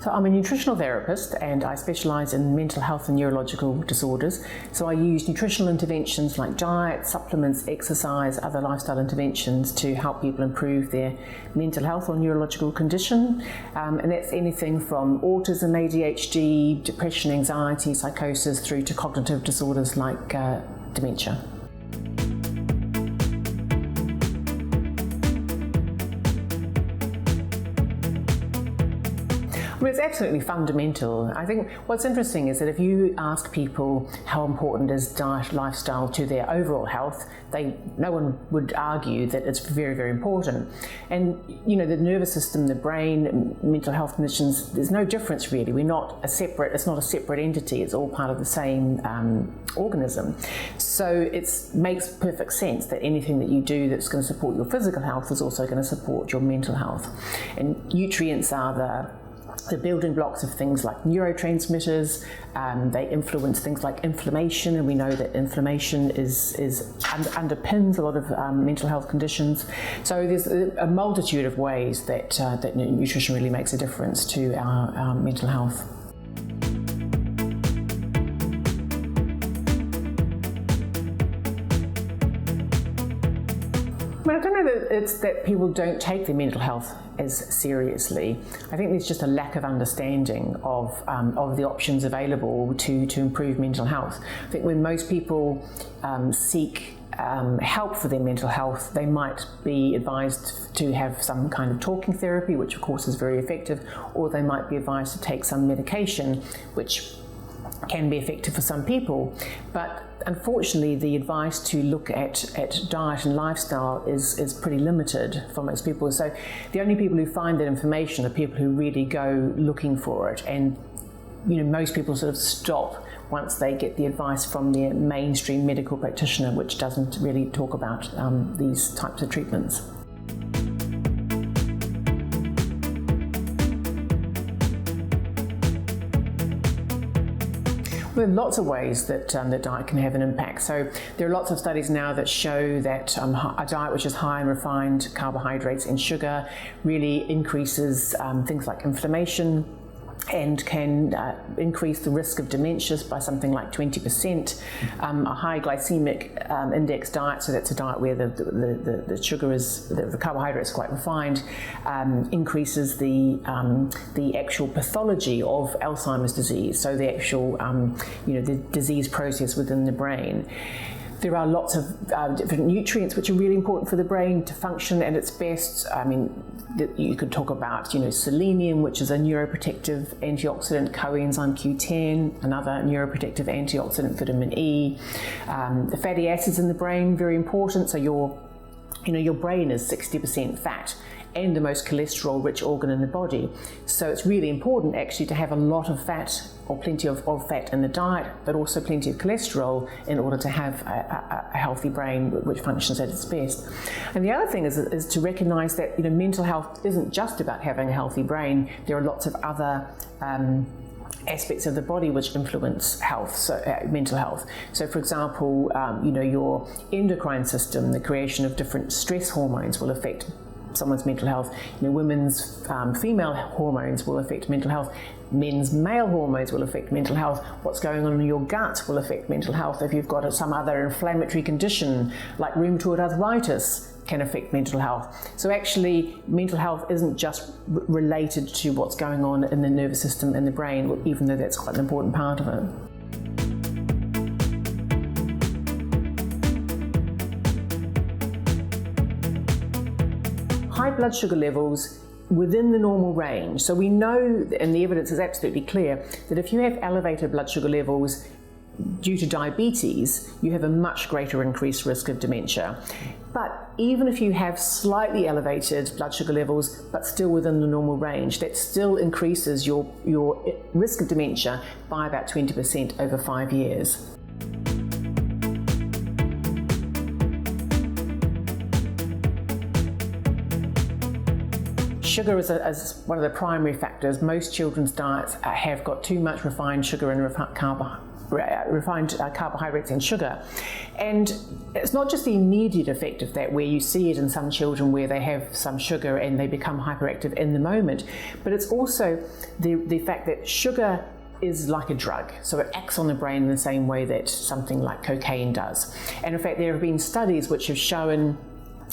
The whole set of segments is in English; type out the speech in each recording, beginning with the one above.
So I'm a nutritional therapist and I specialise in mental health and neurological disorders. So I use nutritional interventions like diet, supplements, exercise, other lifestyle interventions to help people improve their mental health or neurological condition. And that's anything from autism, ADHD, depression, anxiety, psychosis, through to cognitive disorders like dementia. Well, it's absolutely fundamental. I think what's interesting is that if you ask people how important is diet, lifestyle to their overall health, no one would argue that it's very, very important. And you know, the nervous system, the brain, mental health conditions, there's no difference really. It's not a separate entity. It's all part of the same organism. So it makes perfect sense that anything that you do that's going to support your physical health is also going to support your mental health. And nutrients are the building blocks of things like neurotransmitters. They influence things like inflammation, and we know that inflammation underpins a lot of mental health conditions. So there's a multitude of ways that nutrition really makes a difference to our mental health. I don't know that it's that people don't take their mental health as seriously. I think there's just a lack of understanding of the options available to improve mental health. I think when most people seek help for their mental health, they might be advised to have some kind of talking therapy, which of course is very effective, or they might be advised to take some medication, which can be effective for some people. But unfortunately, the advice to look at diet and lifestyle is pretty limited for most people. So the only people who find that information are people who really go looking for it. And you know, most people sort of stop once they get the advice from their mainstream medical practitioner, which doesn't really talk about these types of treatments. There are lots of ways that the diet can have an impact. So there are lots of studies now that show that a diet which is high in refined carbohydrates and sugar really increases things like inflammation and can increase the risk of dementias by something like 20%. A high glycemic index diet, so that's a diet where the sugar the carbohydrate is quite refined, increases the actual pathology of Alzheimer's disease, so the actual the disease process within the brain. There are lots of different nutrients which are really important for the brain to function at its best. I mean, you could talk about, selenium, which is a neuroprotective antioxidant, coenzyme Q10, another neuroprotective antioxidant, vitamin E. The fatty acids in the brain, very important. So your brain is 60% fat and the most cholesterol-rich organ in the body. So it's really important actually to have a lot of fat, or plenty of fat in the diet, but also plenty of cholesterol in order to have a healthy brain which functions at its best. And the other thing is to recognize that mental health isn't just about having a healthy brain. There are lots of other aspects of the body which influence health, so mental health. So for example, your endocrine system, the creation of different stress hormones will affect someone's mental health. Women's female hormones will affect mental health. Men's male hormones will affect mental health. What's going on in your gut will affect mental health. If you've got some other inflammatory condition like rheumatoid arthritis, can affect mental health. So actually, mental health isn't just related to what's going on in the nervous system and the brain, even though that's quite an important part of it. High blood sugar levels within the normal range. So we know, and the evidence is absolutely clear, that if you have elevated blood sugar levels due to diabetes, you have a much greater increased risk of dementia. But even if you have slightly elevated blood sugar levels, but still within the normal range, that still increases your risk of dementia by about 20% over 5 years. Sugar is one of the primary factors. Most children's diets have got too much refined sugar and refined carbohydrates and sugar. And it's not just the immediate effect of that, where you see it in some children where they have some sugar and they become hyperactive in the moment, but it's also the fact that sugar is like a drug, so it acts on the brain in the same way that something like cocaine does. And in fact, there have been studies which have shown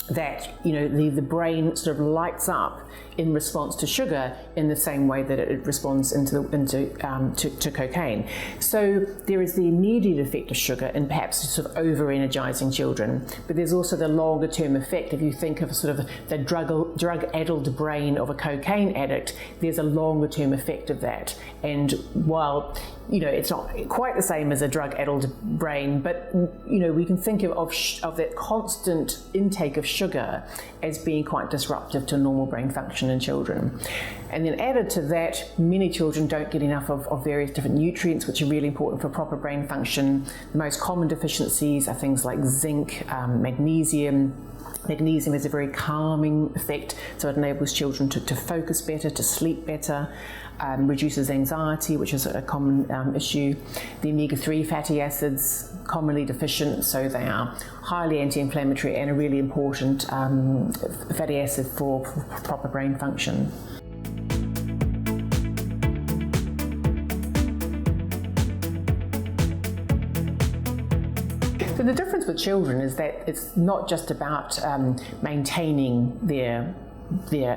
that the brain sort of lights up in response to sugar in the same way that it responds to cocaine. So there is the immediate effect of sugar in perhaps sort of over-energizing children, but there's also the longer term effect. If you think of sort of the drug-addled brain of a cocaine addict, there's a longer term effect of that. And while it's not quite the same as a drug-addled brain, but we can think of that constant intake of sugar as being quite disruptive to normal brain function in children. And then added to that, many children don't get enough of various different nutrients which are really important for proper brain function. The most common deficiencies are things like zinc, magnesium. Magnesium has a very calming effect, so it enables children to focus better, to sleep better, reduces anxiety, which is a common issue. The omega-3 fatty acids, commonly deficient, so they are highly anti-inflammatory and a really important fatty acid for proper brain function. So the difference with children is that it's not just about maintaining their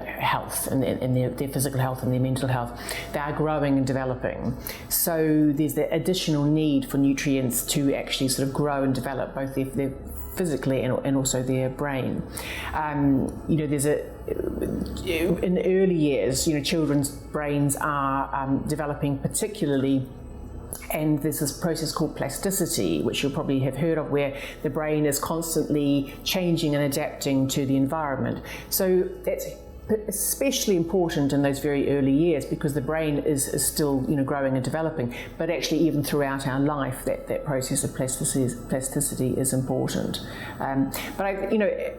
health and their physical health and their mental health. They are growing and developing. So there's the additional need for nutrients to actually sort of grow and develop both their physically and also their brain. There's in early years, children's brains are developing particularly. And there's this process called plasticity, which you'll probably have heard of, where the brain is constantly changing and adapting to the environment. So that's especially important in those very early years, because the brain is still growing and developing, but actually even throughout our life that process of plasticity is important.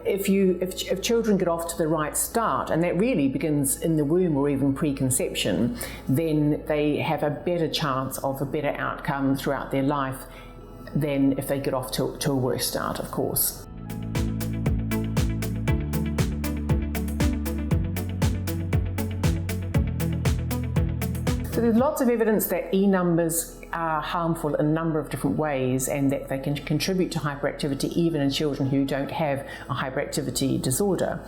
If children get off to the right start, and that really begins in the womb or even preconception, then they have a better chance of a better outcome throughout their life than if they get off to a worse start, of course. So there's lots of evidence that E numbers are harmful in a number of different ways, and that they can contribute to hyperactivity even in children who don't have a hyperactivity disorder.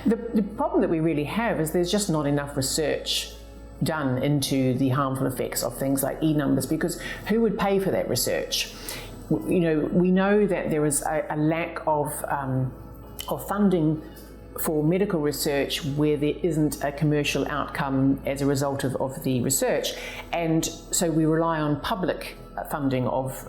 The problem that we really have is there's just not enough research done into the harmful effects of things like E numbers, because who would pay for that research? We know that there is a lack of funding for medical research where there isn't a commercial outcome as a result of the research, and so we rely on public funding of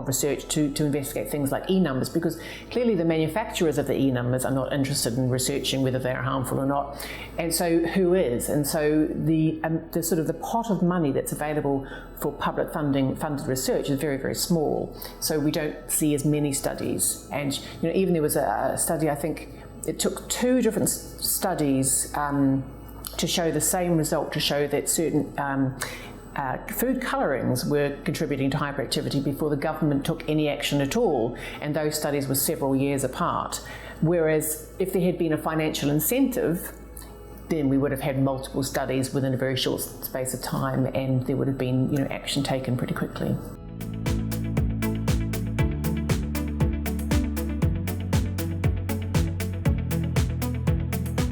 research to investigate things like E numbers, because clearly the manufacturers of the E numbers are not interested in researching whether they're harmful or not, and so who is? And so the sort of the pot of money that's available for public funded research is very, very small, so we don't see as many studies. And even there was a study, I think it took 2 different studies to show the same result, to show that certain food colorings were contributing to hyperactivity before the government took any action at all, and those studies were several years apart. Whereas if there had been a financial incentive, then we would have had multiple studies within a very short space of time, and there would have been action taken pretty quickly.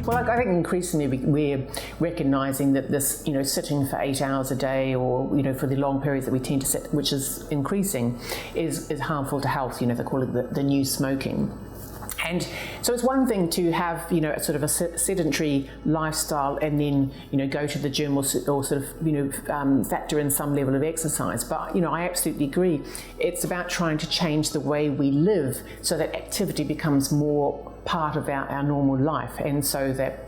Well, I think increasingly we're recognising that this, sitting for 8 hours a day, or for the long periods that we tend to sit, which is increasing, is harmful to health. They call it the new smoking. And so it's one thing to have, a sort of a sedentary lifestyle and then, go to the gym or sort of, factor in some level of exercise. But, I absolutely agree. It's about trying to change the way we live so that activity becomes more part of our normal life, and so that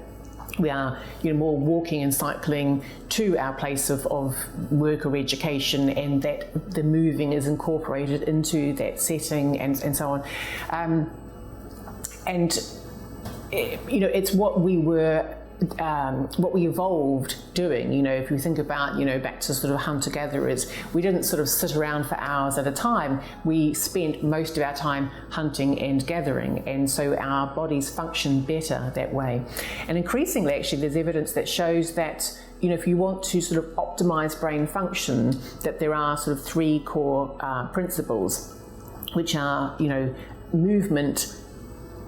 we are more walking and cycling to our place of work or education, and that the moving is incorporated into that setting, and so on. It's what we were what we evolved doing. If you think about, back to sort of hunter-gatherers, we didn't sort of sit around for hours at a time. We spent most of our time hunting and gathering, and so our bodies function better that way. And increasingly, actually, there's evidence that shows that if you want to sort of optimize brain function, that there are sort of three core principles, which are, movement,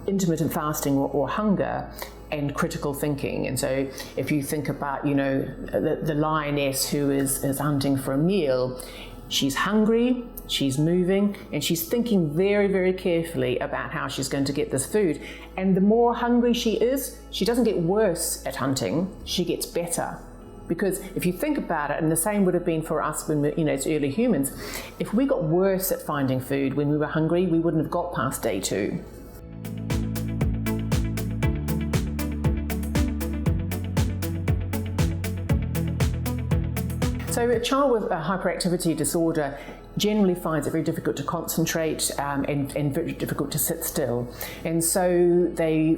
intermittent fasting or hunger, and critical thinking. And so if you think about, the lioness who is hunting for a meal, she's hungry, she's moving, and she's thinking very, very carefully about how she's going to get this food. And the more hungry she is, she doesn't get worse at hunting, she gets better. Because if you think about it, and the same would have been for us when we, as early humans, if we got worse at finding food when we were hungry, we wouldn't have got past day 2. So a child with a hyperactivity disorder generally finds it very difficult to concentrate and very difficult to sit still. And so they,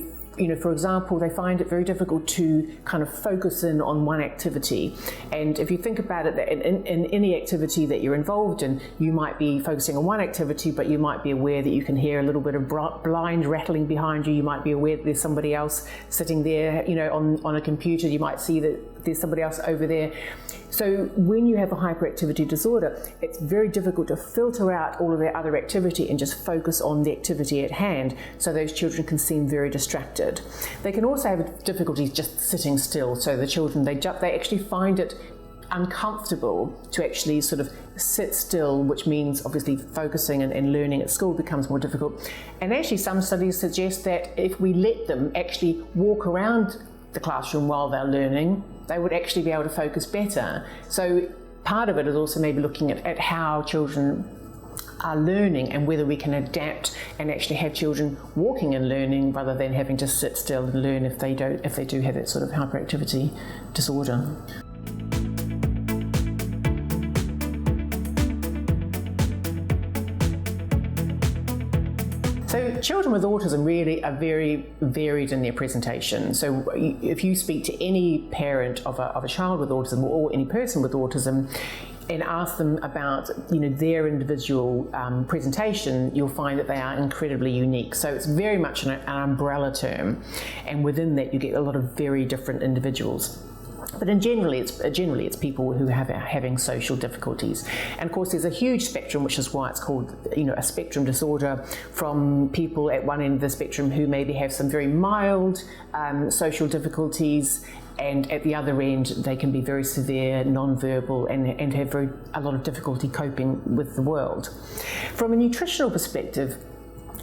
for example, they find it very difficult to kind of focus in on one activity. And if you think about it, that in any activity that you're involved in, you might be focusing on one activity, but you might be aware that you can hear a little bit of blind rattling behind you. You might be aware that there's somebody else sitting there, on a computer. You might see that there's somebody else over there. So when you have a hyperactivity disorder, it's very difficult to filter out all of their other activity and just focus on the activity at hand, so those children can seem very distracted. They can also have difficulties just sitting still, so the children, they actually find it uncomfortable to actually sort of sit still, which means obviously focusing and learning at school becomes more difficult. And actually some studies suggest that if we let them actually walk around the classroom while they're learning, they would actually be able to focus better. So part of it is also maybe looking at how children are learning and whether we can adapt and actually have children walking and learning rather than having to sit still and learn if they do have that sort of hyperactivity disorder. So children with autism really are very varied in their presentation. So if you speak to any parent of a child with autism or any person with autism and ask them about their individual presentation, you'll find that they are incredibly unique. So it's very much an umbrella term, and within that you get a lot of very different individuals. But generally it's people who are having social difficulties. And of course there's a huge spectrum, which is why it's called a spectrum disorder, from people at one end of the spectrum who maybe have some very mild social difficulties, and at the other end they can be very severe, non-verbal, and have a lot of difficulty coping with the world. From a nutritional perspective,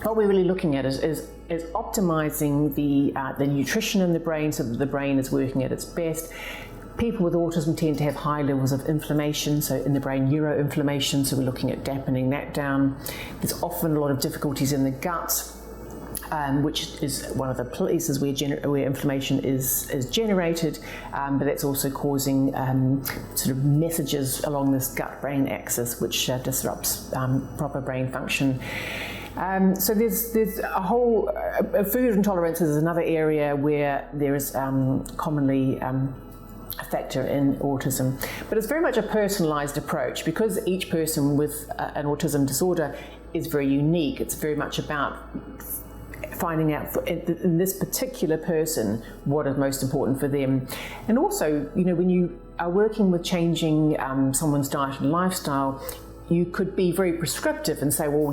what we're really looking at is optimizing the nutrition in the brain so that the brain is working at its best. People with autism tend to have high levels of inflammation, so in the brain neuroinflammation, so we're looking at dampening that down. There's often a lot of difficulties in the gut, which is one of the places where inflammation is generated, but that's also causing sort of messages along this gut-brain axis, which disrupts proper brain function. So there's a whole food intolerance is another area where there is commonly a factor in autism, but it's very much a personalized approach because each person with an autism disorder is very unique. It's very much about finding out in this particular person what is most important for them. And also, when you are working with changing someone's diet and lifestyle, you could be very prescriptive and say, well,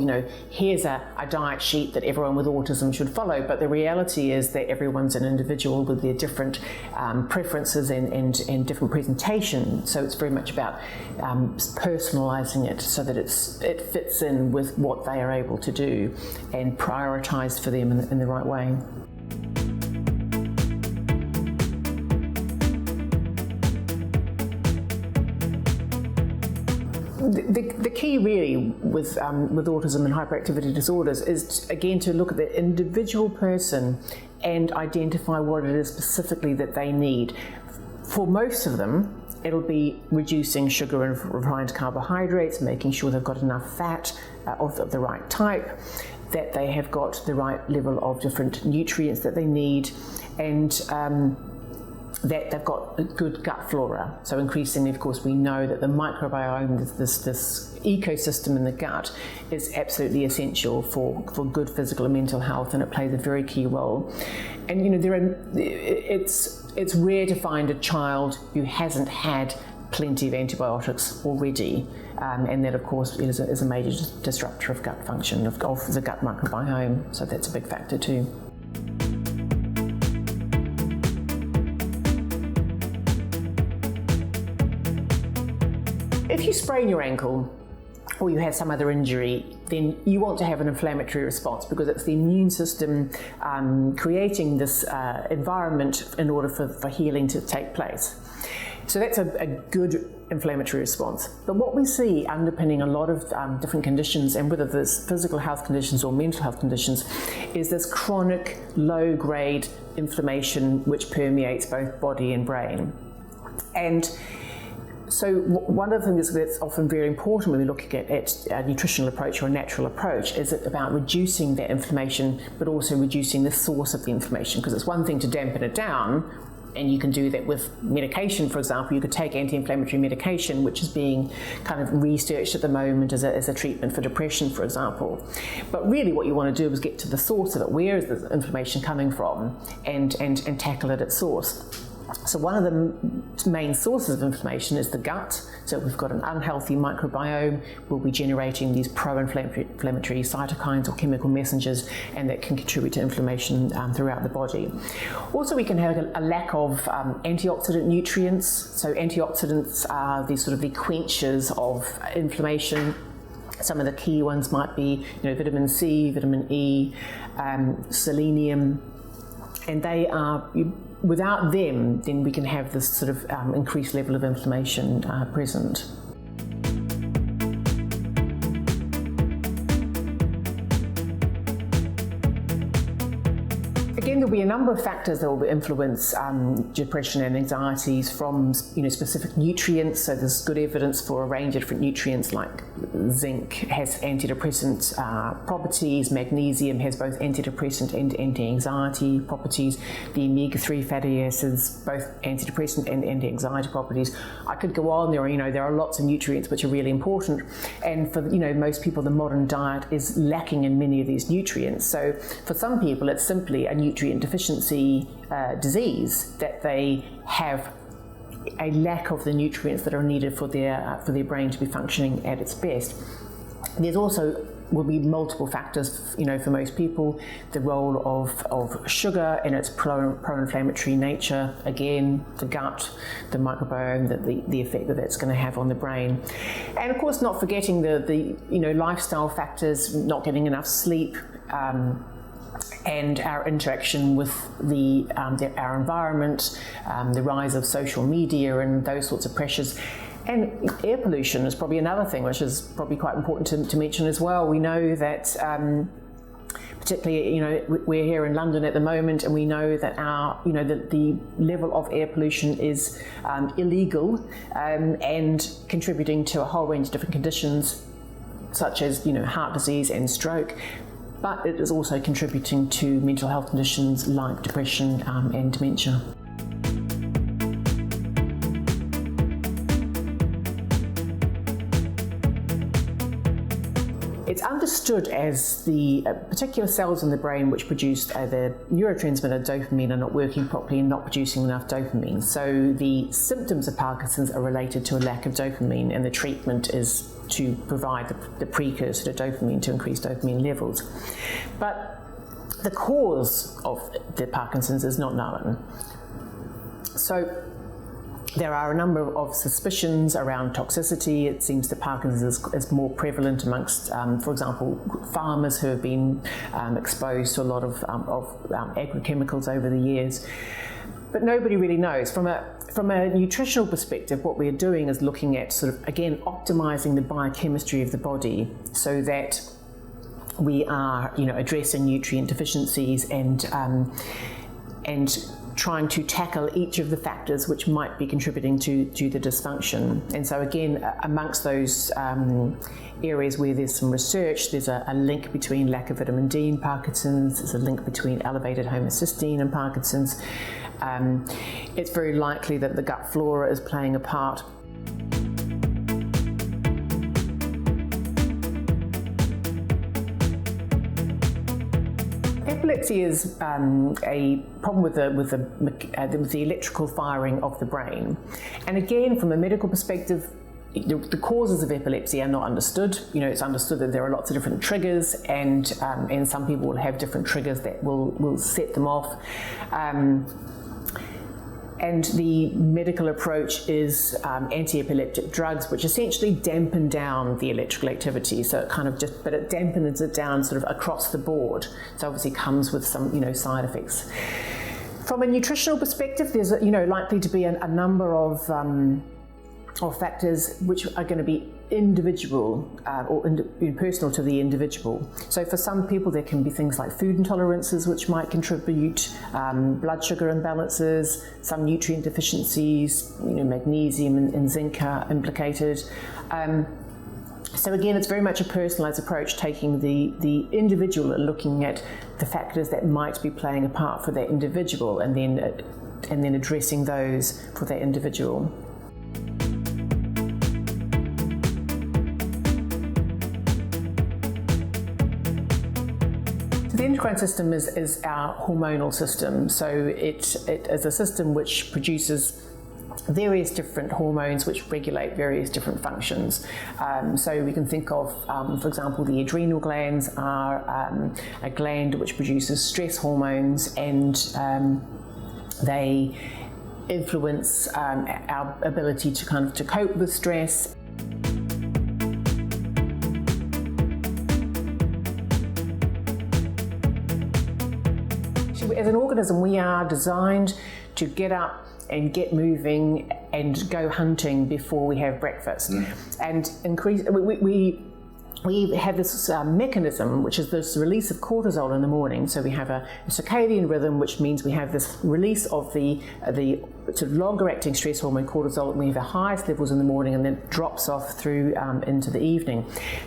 here's a diet sheet that everyone with autism should follow. But the reality is that everyone's an individual with their different preferences and different presentation. So it's very much about personalizing it so that it fits in with what they are able to do and prioritized for them in the right way. The key really with autism and hyperactivity disorders is, again, to look at the individual person and identify what it is specifically that they need. For most of them, it'll be reducing sugar and refined carbohydrates, making sure they've got enough fat of the right type, that they have got the right level of different nutrients that they need, and that they've got a good gut flora. So increasingly, of course, we know that the microbiome, this ecosystem in the gut, is absolutely essential for good physical and mental health, and it plays a very key role. And it's rare to find a child who hasn't had plenty of antibiotics already, and that, of course, is a major disruptor of gut function, of the gut microbiome. So that's a big factor too. If you sprain your ankle or you have some other injury, then you want to have an inflammatory response, because it's the immune system creating this environment in order for healing to take place. So that's a good inflammatory response. But what we see underpinning a lot of different conditions, and whether there's physical health conditions or mental health conditions, is this chronic low-grade inflammation which permeates both body and brain. And so one of the things that's often very important when we're looking at a nutritional approach or a natural approach is about reducing that inflammation, but also reducing the source of the inflammation, because it's one thing to dampen it down, and you can do that with medication. For example, you could take anti-inflammatory medication, which is being kind of researched at the moment as a treatment for depression, for example. But really what you want to do is get to the source of it. Where is the inflammation coming from, and tackle it at source. So one of the main sources of inflammation is the gut. So we've got an unhealthy microbiome. We'll be generating these pro-inflammatory cytokines or chemical messengers, and that can contribute to inflammation throughout the body. Also, we can have a lack of antioxidant nutrients. So antioxidants are the quenchers of inflammation. Some of the key ones might be, vitamin C, vitamin E, selenium, and they are. Without them, then we can have this increased level of inflammation present. Again, there'll be a number of factors that will influence depression and anxieties, from specific nutrients. So there's good evidence for a range of different nutrients, like zinc has antidepressant properties, magnesium has both antidepressant and anti-anxiety properties, the omega-3 fatty acids, both antidepressant and anti-anxiety properties. I could go on. There are lots of nutrients which are really important, and for most people, the modern diet is lacking in many of these nutrients. So for some people, it's simply a nutrient deficiency disease, that they have a lack of the nutrients that are needed for their brain to be functioning at its best. There's also will be multiple factors, for most people. The role of sugar and its pro-inflammatory nature, again, the gut, the microbiome, the effect that that's going to have on the brain. And of course, not forgetting the lifestyle factors, not getting enough sleep, and our interaction with our environment, the rise of social media and those sorts of pressures. And air pollution is probably another thing which is probably quite important to mention as well. We know that particularly, we're here in London at the moment, and we know that the level of air pollution is illegal and contributing to a whole range of different conditions, such as heart disease and stroke. But it is also contributing to mental health conditions like depression and dementia. It's understood as the particular cells in the brain which produce the neurotransmitter dopamine are not working properly and not producing enough dopamine. So the symptoms of Parkinson's are related to a lack of dopamine, and the treatment is to provide the precursor to dopamine, to increase dopamine levels. But the cause of the Parkinson's is not known. So there are a number of suspicions around toxicity. It seems that Parkinson's is more prevalent amongst, for example, farmers who have been exposed to a lot of agrochemicals over the years. But nobody really knows. From a nutritional perspective, what we're doing is looking at again optimizing the biochemistry of the body, so that we are addressing nutrient deficiencies and trying to tackle each of the factors which might be contributing to the dysfunction. And so again, amongst those areas where there's some research, there's a link between lack of vitamin D in Parkinson's, there's a link between elevated homocysteine and Parkinson's, It's very likely that the gut flora is playing a part. Epilepsy is a problem with the electrical firing of the brain. And again, from a medical perspective, the causes of epilepsy are not understood. It's understood that there are lots of different triggers, and some people will have different triggers that will set them off. And the medical approach is anti-epileptic drugs, which essentially dampen down the electrical activity. So it but it dampens it down sort of across the board. So obviously comes with some, side effects. From a nutritional perspective, there's, likely to be a number of factors which are going to be individual or personal to the individual. So for some people there can be things like food intolerances which might contribute, blood sugar imbalances, some nutrient deficiencies, magnesium and zinc are implicated. So again, it's very much a personalised approach, taking the individual and looking at the factors that might be playing a part for that individual, and then addressing those for that individual. The endocrine system is our hormonal system. So it is a system which produces various different hormones which regulate various different functions. So we can think of, for example, the adrenal glands are a gland which produces stress hormones, and they influence our ability to cope with stress. As an organism, we are designed to get up and get moving and go hunting before we have breakfast. And we have this mechanism, which is this release of cortisol in the morning. So we have a circadian rhythm, which means we have this release of the sort of longer acting stress hormone cortisol, and we have the highest levels in the morning, and then it drops off through into the evening.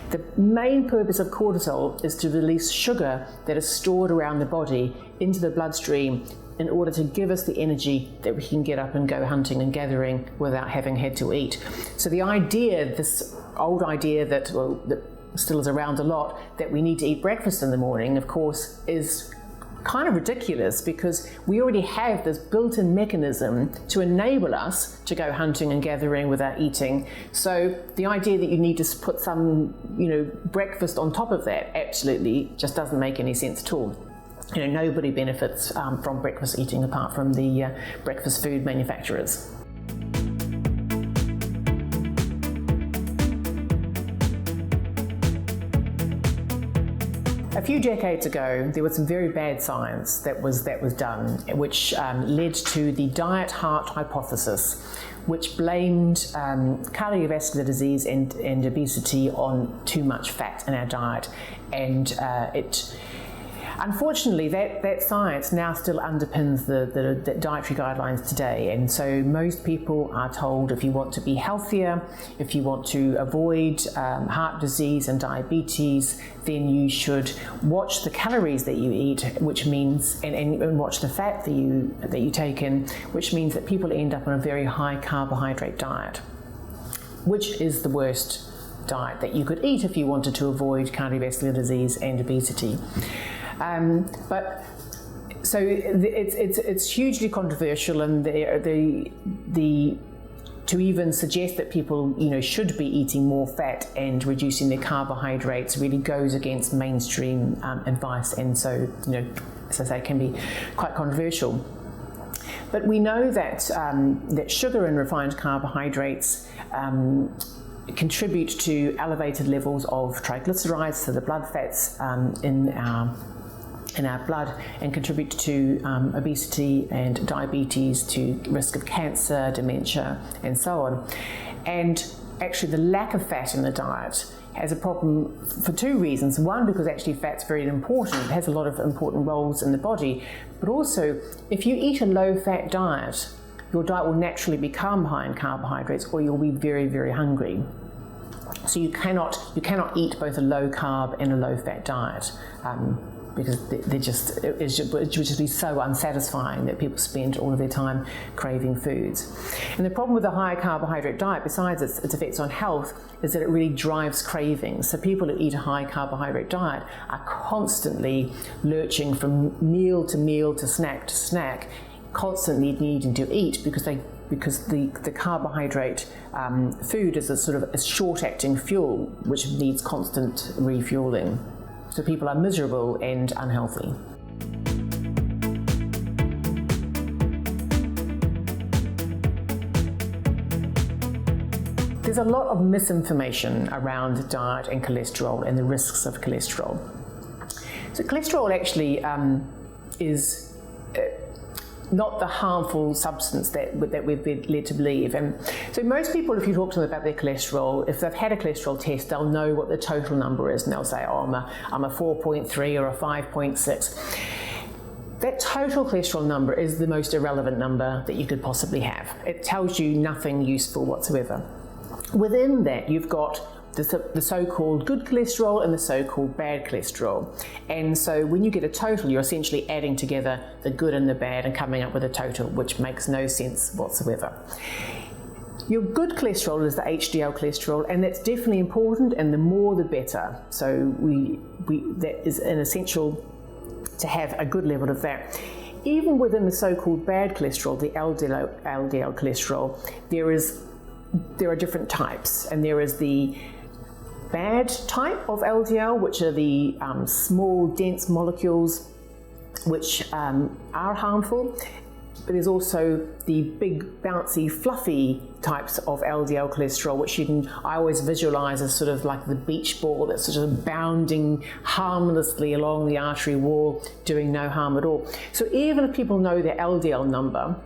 The main purpose of cortisol is to release sugar that is stored around the body into the bloodstream in order to give us the energy that we can get up and go hunting and gathering without having had to eat. So the idea, this old idea that still is around a lot, that we need to eat breakfast in the morning, of course, is kind of ridiculous, because we already have this built-in mechanism to enable us to go hunting and gathering without eating. So the idea that you need to put some, breakfast on top of that absolutely just doesn't make any sense at all. Nobody benefits from breakfast eating apart from the breakfast food manufacturers. A few decades ago, there was some very bad science that was done, which led to the diet heart hypothesis, which blamed cardiovascular disease and obesity on too much fat in our diet, and unfortunately, that science now still underpins the dietary guidelines today. And so most people are told, if you want to be healthier, if you want to avoid heart disease and diabetes, then you should watch the calories that you eat, which means, and watch the fat that you take in, which means that people end up on a very high carbohydrate diet, which is the worst diet that you could eat if you wanted to avoid cardiovascular disease and obesity. But so it's hugely controversial, and to even suggest that people should be eating more fat and reducing their carbohydrates really goes against mainstream advice, and so as I say, can be quite controversial. But we know that that sugar and refined carbohydrates contribute to elevated levels of triglycerides, so the blood fats in our blood, and contribute to obesity and diabetes, to risk of cancer, dementia, and so on. And actually the lack of fat in the diet has a problem for two reasons. One, because actually fat's very important. It has a lot of important roles in the body. But also, if you eat a low-fat diet, your diet will naturally become high in carbohydrates, or you'll be very, very hungry. So you cannot eat both a low-carb and a low-fat diet. because it would just be so unsatisfying that people spend all of their time craving foods. And the problem with a high carbohydrate diet, besides its effects on health, is that it really drives cravings. So people who eat a high carbohydrate diet are constantly lurching from meal to meal to snack, constantly needing to eat because the carbohydrate food is a sort of a short-acting fuel which needs constant refueling. So people are miserable and unhealthy. There's a lot of misinformation around diet and cholesterol and the risks of cholesterol. So cholesterol actually is not the harmful substance that we've been led to believe. And so most people, if you talk to them about their cholesterol, if they've had a cholesterol test, they'll know what the total number is, and they'll say, oh, I'm a 4.3 or a 5.6. That total cholesterol number is the most irrelevant number that you could possibly have. It tells you nothing useful whatsoever. Within that, you've got the so-called good cholesterol and the so-called bad cholesterol. And so when you get a total, you're essentially adding together the good and the bad and coming up with a total, which makes no sense whatsoever. Your good cholesterol is the HDL cholesterol, and that's definitely important, and the more the better. So that is an essential to have a good level of that. Even within the so-called bad cholesterol, the LDL cholesterol, there are different types, and there is the bad type of LDL, which are the small, dense molecules which are harmful. But there's also the big, bouncy, fluffy types of LDL cholesterol, which I always visualize as sort of like the beach ball that's sort of bounding harmlessly along the artery wall, doing no harm at all. So even if people know their LDL number,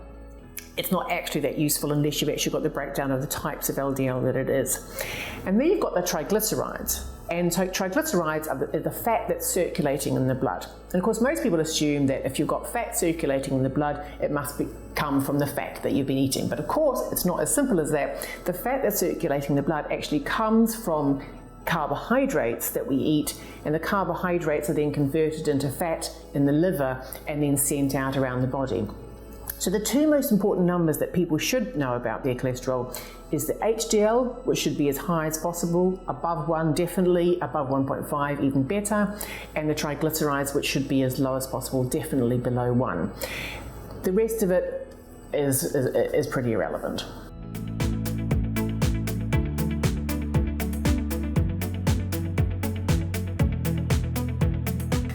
it's not actually that useful unless you've actually got the breakdown of the types of LDL that it is. And then you've got the triglycerides. And so triglycerides are the fat that's circulating in the blood. And of course, most people assume that if you've got fat circulating in the blood, it must come from the fat that you've been eating. But of course, it's not as simple as that. The fat that's circulating in the blood actually comes from carbohydrates that we eat, and the carbohydrates are then converted into fat in the liver and then sent out around the body. So the two most important numbers that people should know about their cholesterol is the HDL, which should be as high as possible, above 1 definitely, above 1.5 even better, and the triglycerides, which should be as low as possible, definitely below 1. The rest of it is pretty irrelevant.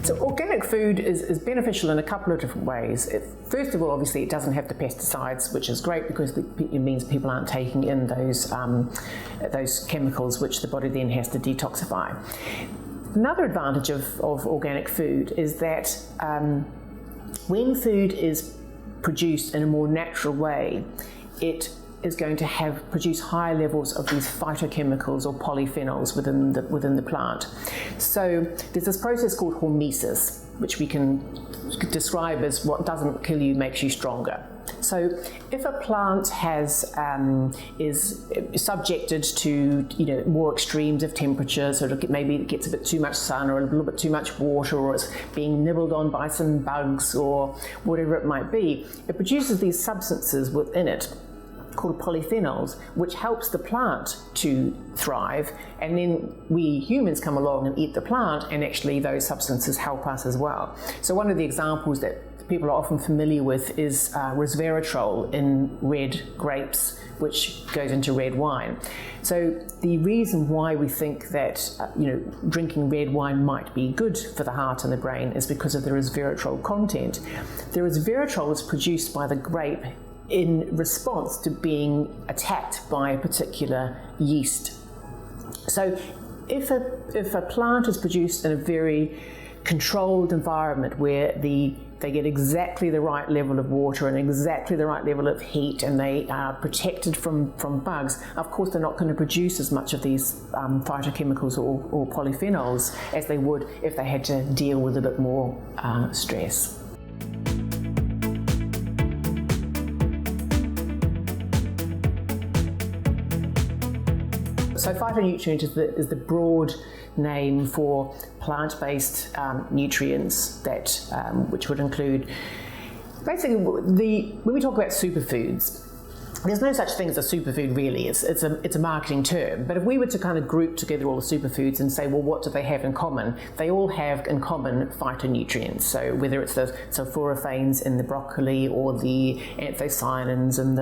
So organic food is beneficial in a couple of different ways. First of all, obviously, it doesn't have the pesticides, which is great because it means people aren't taking in those chemicals which the body then has to detoxify. Another advantage of organic food is that when food is produced in a more natural way, it is going to produce higher levels of these phytochemicals or polyphenols within the plant. So there's this process called hormesis, which we can describe as what doesn't kill you makes you stronger. So if a plant is subjected to more extremes of temperature, so maybe it gets a bit too much sun or a little bit too much water, or it's being nibbled on by some bugs or whatever it might be, it produces these substances within it called polyphenols, which helps the plant to thrive, and then we humans come along and eat the plant, and actually those substances help us as well. So one of the examples that people are often familiar with is resveratrol in red grapes, which goes into red wine. So the reason why we think that drinking red wine might be good for the heart and the brain is because of the resveratrol content. The resveratrol is produced by the grape in response to being attacked by a particular yeast. So if a plant is produced in a very controlled environment where they get exactly the right level of water and exactly the right level of heat, and they are protected from bugs, of course they're not going to produce as much of these phytochemicals or polyphenols as they would if they had to deal with a bit more stress. So phytonutrient is the broad name for plant-based nutrients that which would include basically when we talk about superfoods. There's no such thing as a superfood really, it's a marketing term, but if we were to kind of group together all the superfoods and say, well, what do they have in common? They all have in common phytonutrients. So whether it's the sulforaphanes in the broccoli or the anthocyanins in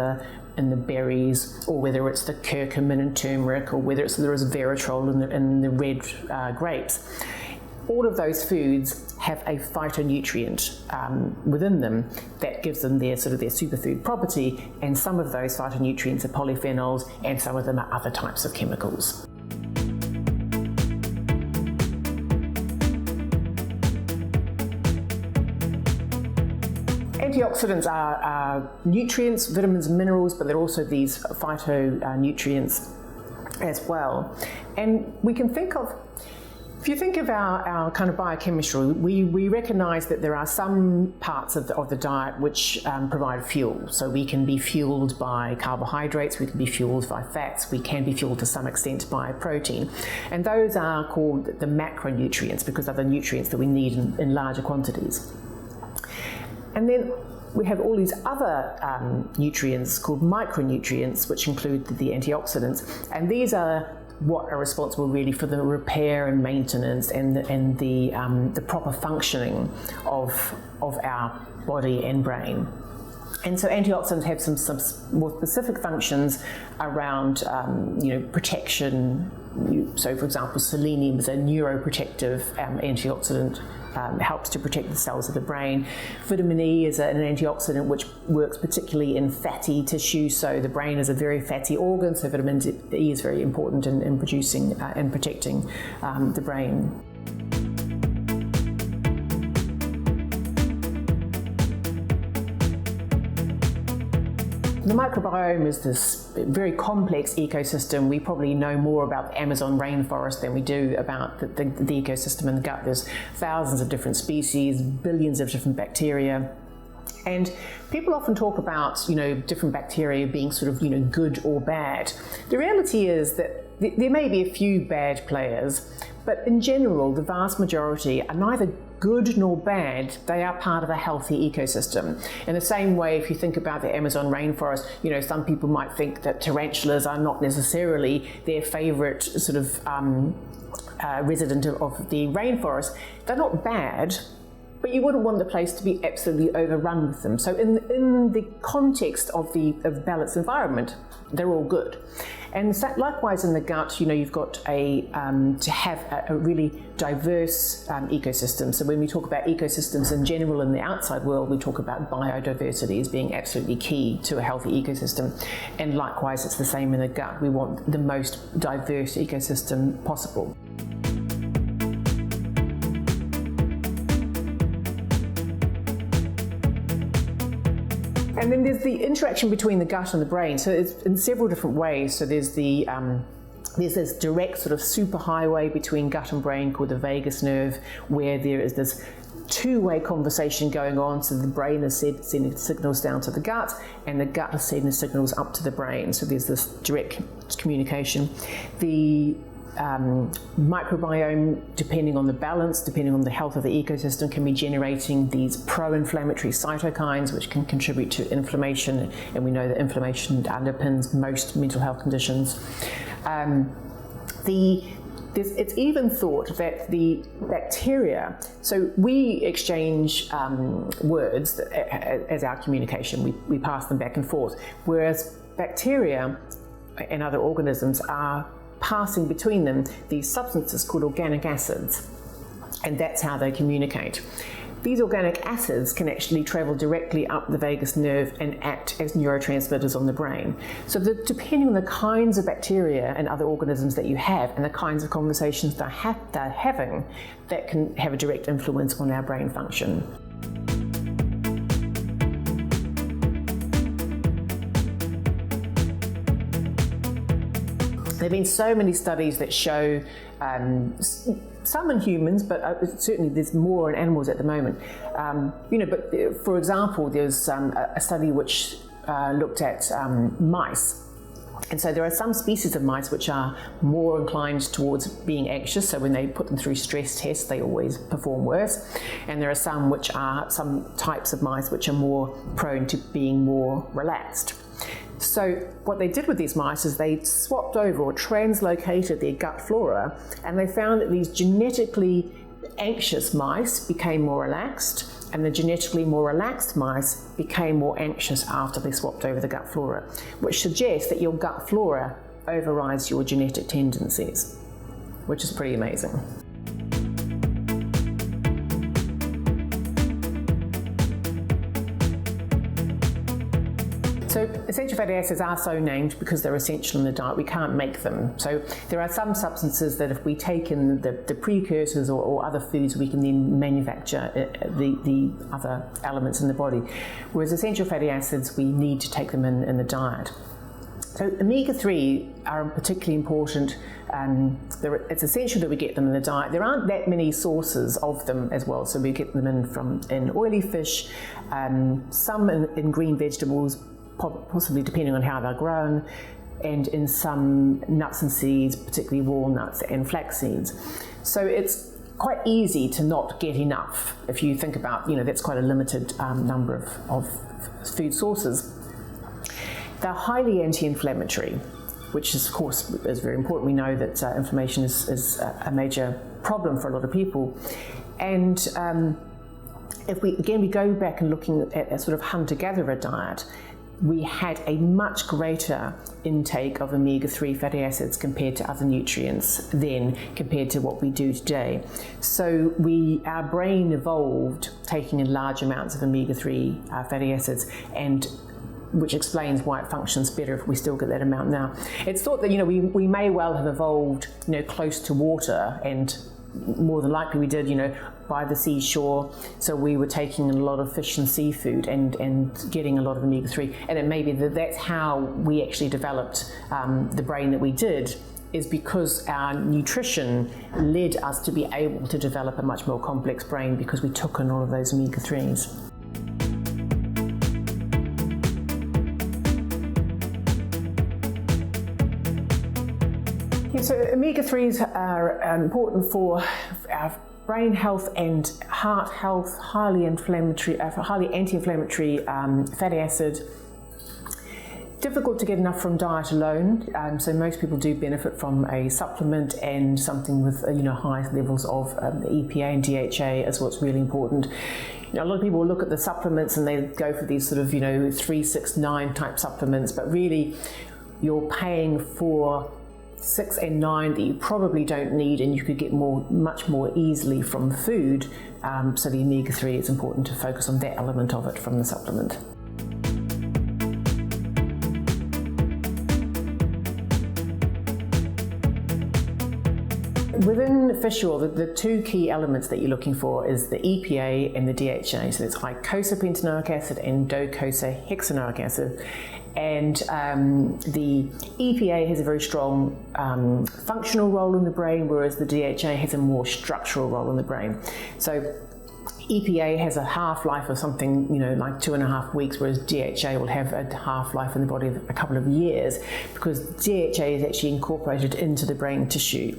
the berries, or whether it's the curcumin and turmeric, or whether it's the resveratrol in the red grapes. All of those foods have a phytonutrient within them that gives them their superfood property, and some of those phytonutrients are polyphenols and some of them are other types of chemicals. Antioxidants are nutrients, vitamins and minerals, but they're also these phytonutrients as well. And we can think of, if you think of our kind of biochemistry, we recognise that there are some parts of the diet which provide fuel. So we can be fueled by carbohydrates, we can be fueled by fats, we can be fueled to some extent by protein. And those are called the macronutrients because they're the nutrients that we need in larger quantities. And then we have all these other nutrients called micronutrients, which include the antioxidants. And these are what are responsible really for the repair and maintenance and the proper functioning of our body and brain. And so antioxidants have some more specific functions around protection. So for example, selenium is a neuroprotective antioxidant. Helps to protect the cells of the brain. Vitamin E is an antioxidant which works particularly in fatty tissue, so the brain is a very fatty organ, so vitamin E is very important in producing and protecting the brain. The microbiome is this very complex ecosystem. We probably know more about the Amazon rainforest than we do about the ecosystem in the gut. There's thousands of different species, billions of different bacteria. And people often talk about, different bacteria being good or bad. The reality is that there may be a few bad players, but in general, the vast majority are neither good nor bad. They are part of a healthy ecosystem. In the same way, if you think about the Amazon rainforest, some people might think that tarantulas are not necessarily their favorite resident of the rainforest. They're not bad, but you wouldn't want the place to be absolutely overrun with them. So in the context of the balanced environment, they're all good. And likewise in the gut, you've got to have a really diverse ecosystem. So when we talk about ecosystems in general in the outside world, we talk about biodiversity as being absolutely key to a healthy ecosystem. And likewise, it's the same in the gut. We want the most diverse ecosystem possible. And then there's the interaction between the gut and the brain. So it's in several different ways. So there's this direct superhighway between gut and brain called the vagus nerve, where there is this two-way conversation going on. So the brain is sending signals down to the gut, and the gut is sending signals up to the brain. So there's this direct communication. The microbiome, depending on the balance, depending on the health of the ecosystem, can be generating these pro-inflammatory cytokines which can contribute to inflammation, and we know that inflammation underpins most mental health conditions. It's even thought that the bacteria, so we exchange words as our communication, we pass them back and forth, whereas bacteria and other organisms are passing between them these substances called organic acids, and that's how they communicate. These organic acids can actually travel directly up the vagus nerve and act as neurotransmitters on the brain. So depending on the kinds of bacteria and other organisms that you have and the kinds of conversations they're having, that can have a direct influence on our brain function. There have been so many studies that show, some in humans, but certainly there's more in animals at the moment. But for example, there's a study which looked at mice, And so there are some species of mice which are more inclined towards being anxious, so when they put them through stress tests they always perform worse. And there are some types of mice which are more prone to being more relaxed. So what they did with these mice is they swapped over or translocated their gut flora, and they found that these genetically anxious mice became more relaxed, and the genetically more relaxed mice became more anxious after they swapped over the gut flora, which suggests that your gut flora overrides your genetic tendencies, which is pretty amazing. So essential fatty acids are so named because they're essential in the diet. We can't make them. So there are some substances that if we take in the precursors or other foods, we can then manufacture the other elements in the body. Whereas essential fatty acids, we need to take them in the diet. So omega-3 are particularly important. It's essential that we get them in the diet. There aren't that many sources of them as well, so we get them in oily fish, some in green vegetables, possibly depending on how they're grown, and in some nuts and seeds, particularly walnuts and flax seeds. So it's quite easy to not get enough if you think about, that's quite a limited number of food sources. They're highly anti-inflammatory, which is, of course, is very important. We know that inflammation is a major problem for a lot of people. And if we go back and looking at a sort of hunter-gatherer diet, we had a much greater intake of omega-3 fatty acids compared to other nutrients then compared to what we do today. So our brain evolved taking in large amounts of omega-3 fatty acids, and which explains why it functions better if we still get that amount now. It's thought that we may well have evolved close to water, and more than likely we did by the seashore, so we were taking in a lot of fish and seafood and getting a lot of omega-3, and it may be that's how we actually developed the brain that we did, is because our nutrition led us to be able to develop a much more complex brain because we took in all of those omega-3s. So omega-3s are important for our brain health and heart health, highly anti-inflammatory fatty acid. Difficult to get enough from diet alone, so most people do benefit from a supplement and something with high levels of the EPA and DHA is what's really important. A lot of people look at the supplements and they go for these sort of 3, 6, 9 type supplements, but really you're paying for 6 and 9 that you probably don't need, and you could get much more easily from food. So the omega-3, it's important to focus on that element of it from the supplement. Within fish oil, the 2 key elements that you're looking for is the EPA and the DHA. So it's icosapentaenoic acid and docosahexaenoic acid. And the EPA has a very strong functional role in the brain, whereas the DHA has a more structural role in the brain. So EPA has a half-life of something, like 2.5 weeks, whereas DHA will have a half-life in the body of a couple of years, because DHA is actually incorporated into the brain tissue.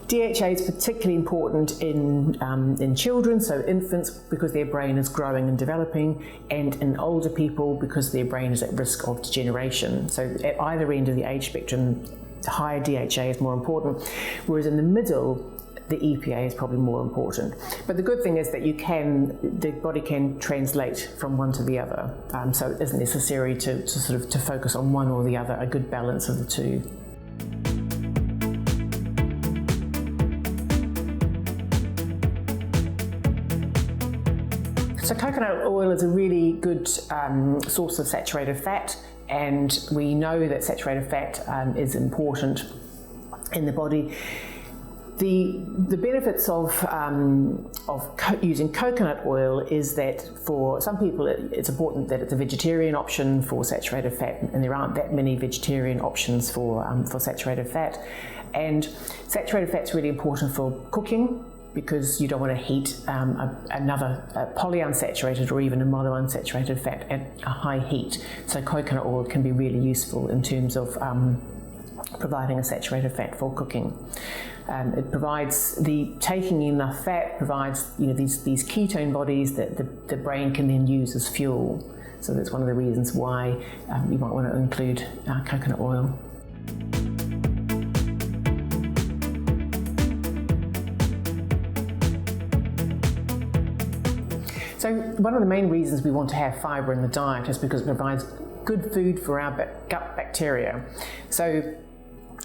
DHA is particularly important in children, so infants, because their brain is growing and developing, and in older people because their brain is at risk of degeneration. So at either end of the age spectrum, higher DHA is more important, whereas in the middle, the EPA is probably more important. But the good thing is that the body can translate from one to the other, so it isn't necessary to focus on one or the other, a good balance of the two. So coconut oil is a really good source of saturated fat, and we know that saturated fat is important in the body. The benefits of using coconut oil is that for some people it's important that it's a vegetarian option for saturated fat, and there aren't that many vegetarian options for saturated fat. And saturated fat's really important for cooking. because you don't want to heat another polyunsaturated or even a monounsaturated fat at a high heat. So coconut oil can be really useful in terms of providing a saturated fat for cooking. It provides taking enough fat provides these ketone bodies that the brain can then use as fuel. So that's one of the reasons why you might want to include coconut oil. So one of the main reasons we want to have fibre in the diet is because it provides good food for our gut bacteria. So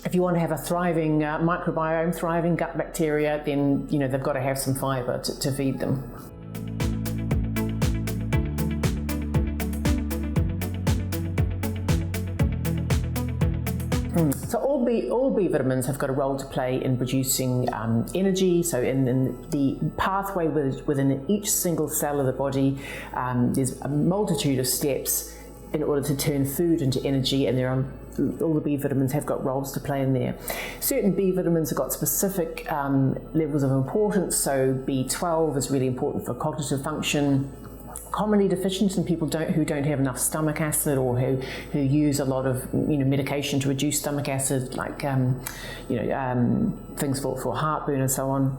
if you want to have a thriving microbiome, thriving gut bacteria, then they've got to have some fibre to feed them. So all B vitamins have got a role to play in producing energy. So in the pathway within each single cell of the body, there's a multitude of steps in order to turn food into energy, and all the B vitamins have got roles to play in there. Certain B vitamins have got specific levels of importance. So B12 is really important for cognitive function. Commonly deficient in people who don't have enough stomach acid, or who use a lot of medication to reduce stomach acid, like things for heartburn and so on.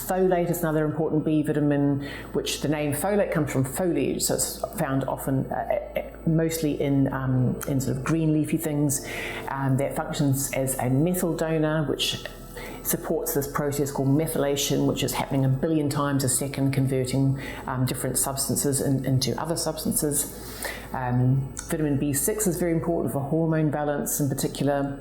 Folate is another important B vitamin, which the name folate comes from foliage, so it's found often mostly in sort of green leafy things, that functions as a methyl donor, which supports this process called methylation, which is happening 1 billion times a second, converting different substances into other substances. Vitamin B6 is very important for hormone balance in particular.